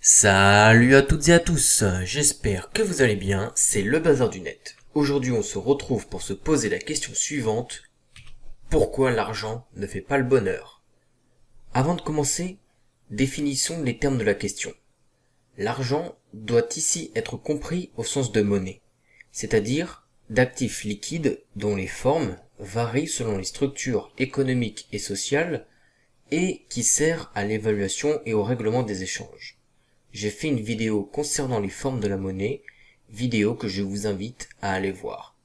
Salut à toutes et à tous, j'espère que vous allez bien, c'est le Bazar du Net. Aujourd'hui on se retrouve pour se poser la question suivante, pourquoi l'argent ne fait pas le bonheur? Avant de commencer, définissons les termes de la question. L'argent doit ici être compris au sens de monnaie, c'est-à-dire d'actifs liquides dont les formes varient selon les structures économiques et sociales et qui sert à l'évaluation et au règlement des échanges. J'ai fait une vidéo concernant les formes de la monnaie, vidéo que je vous invite à aller voir.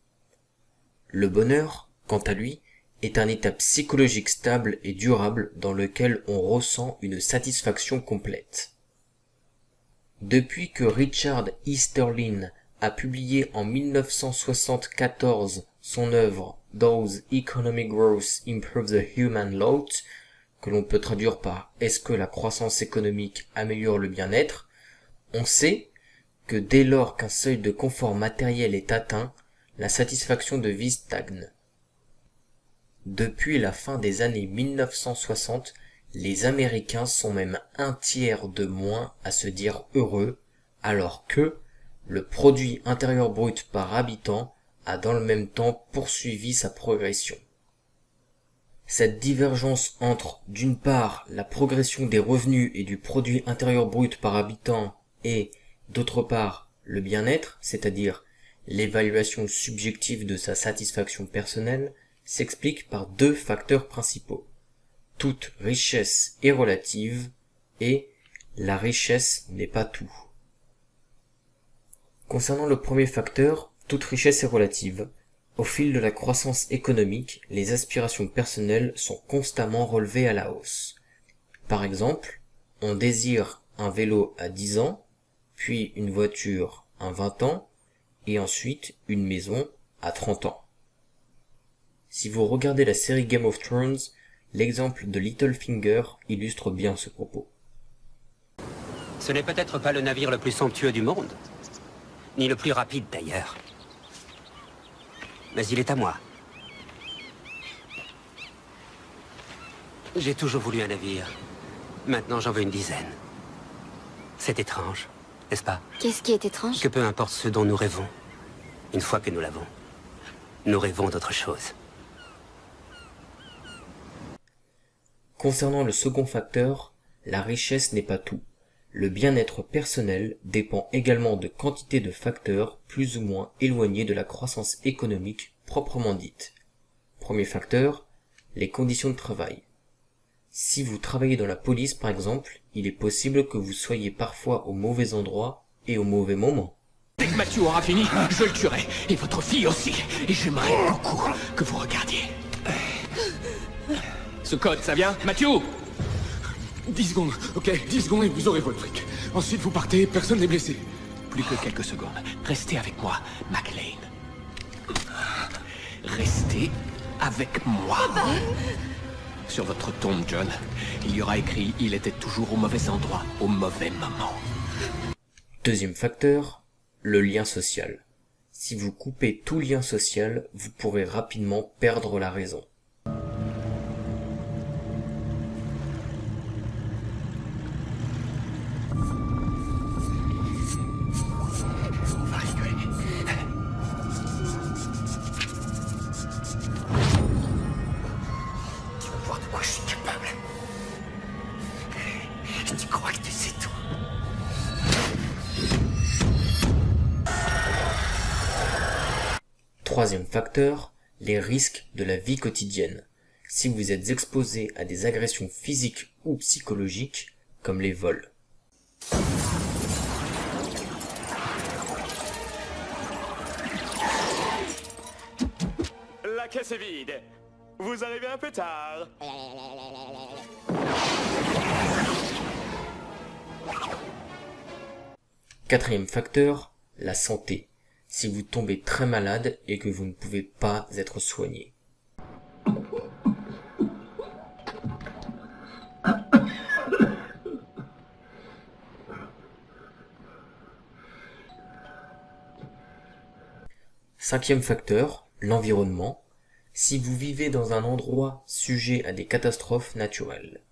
Le bonheur, quant à lui, est un état psychologique stable et durable dans lequel on ressent une satisfaction complète. Depuis que Richard Easterlin a publié en 1974 son œuvre Does Economic Growth Improve the Human Lot, que l'on peut traduire par Est-ce que la croissance économique améliore le bien-être, on sait que dès lors qu'un seuil de confort matériel est atteint, la satisfaction de vie stagne. Depuis la fin des années 1960, les Américains sont même un tiers de moins à se dire heureux, alors que le produit intérieur brut par habitant a dans le même temps poursuivi sa progression. Cette divergence entre, d'une part, la progression des revenus et du produit intérieur brut par habitant et, d'autre part, le bien-être, c'est-à-dire l'évaluation subjective de sa satisfaction personnelle, s'explique par deux facteurs principaux. Toute richesse est relative et la richesse n'est pas tout. Concernant le premier facteur, toute richesse est relative. Au fil de la croissance économique, les aspirations personnelles sont constamment relevées à la hausse. Par exemple, on désire un vélo à 10 ans, puis une voiture à 20 ans, et ensuite une maison à 30 ans. Si vous regardez la série Game of Thrones, l'exemple de Littlefinger illustre bien ce propos. Ce n'est peut-être pas le navire le plus somptueux du monde, ni le plus rapide d'ailleurs. Mais il est à moi. J'ai toujours voulu un navire. Maintenant, j'en veux une dizaine. C'est étrange, n'est-ce pas? Qu'est-ce qui est étrange? Que peu importe ce dont nous rêvons, une fois que nous l'avons, nous rêvons d'autre chose. Concernant le second facteur, la richesse n'est pas tout. Le bien-être personnel dépend également de quantité de facteurs plus ou moins éloignés de la croissance économique proprement dite. Premier facteur, les conditions de travail. Si vous travaillez dans la police par exemple, il est possible que vous soyez parfois au mauvais endroit et au mauvais moment. Dès que Mathieu aura fini, je le tuerai. Et votre fille aussi. Et j'aimerais beaucoup que vous regardiez. Ce code, ça vient? Mathieu! 10 secondes, ok, 10 secondes et vous aurez votre fric. Ensuite vous partez, personne n'est blessé. Plus que quelques secondes. Restez avec moi, McLean. Restez avec moi. Sur votre tombe, John, il y aura écrit « Il était toujours au mauvais endroit, au mauvais moment ». Deuxième facteur, le lien social. Si vous coupez tout lien social, vous pourrez rapidement perdre la raison. Tu crois que tu sais tout? Troisième facteur, les risques de la vie quotidienne. Si vous êtes exposé à des agressions physiques ou psychologiques, comme les vols. La caisse est vide. Vous arrivez un peu tard. Quatrième facteur, la santé. Si vous tombez très malade et que vous ne pouvez pas être soigné. Cinquième facteur, l'environnement. Si vous vivez dans un endroit sujet à des catastrophes naturelles.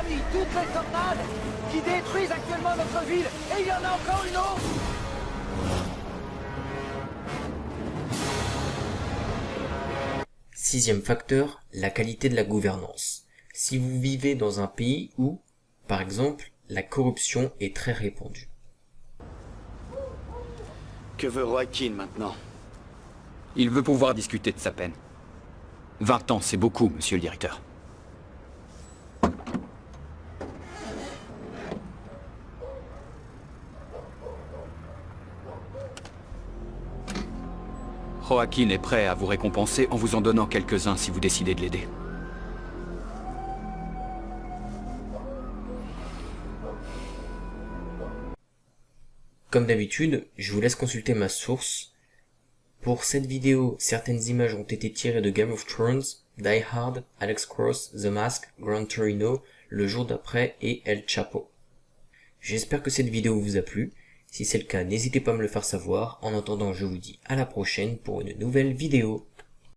parmi toutes les tornades qui détruisent actuellement notre ville. Et il y en a encore une autre. Sixième facteur, la qualité de la gouvernance. Si vous vivez dans un pays où, par exemple, la corruption est très répandue. Que veut Joaquin maintenant? Il veut pouvoir discuter de sa peine. 20 ans, c'est beaucoup, monsieur le directeur. Joaquin est prêt à vous récompenser en vous en donnant quelques-uns si vous décidez de l'aider. Comme d'habitude, je vous laisse consulter ma source. Pour cette vidéo, certaines images ont été tirées de Game of Thrones, Die Hard, Alex Cross, The Mask, Gran Torino, Le Jour d'après et El Chapo. J'espère que cette vidéo vous a plu. Si c'est le cas, n'hésitez pas à me le faire savoir. En attendant, je vous dis à la prochaine pour une nouvelle vidéo.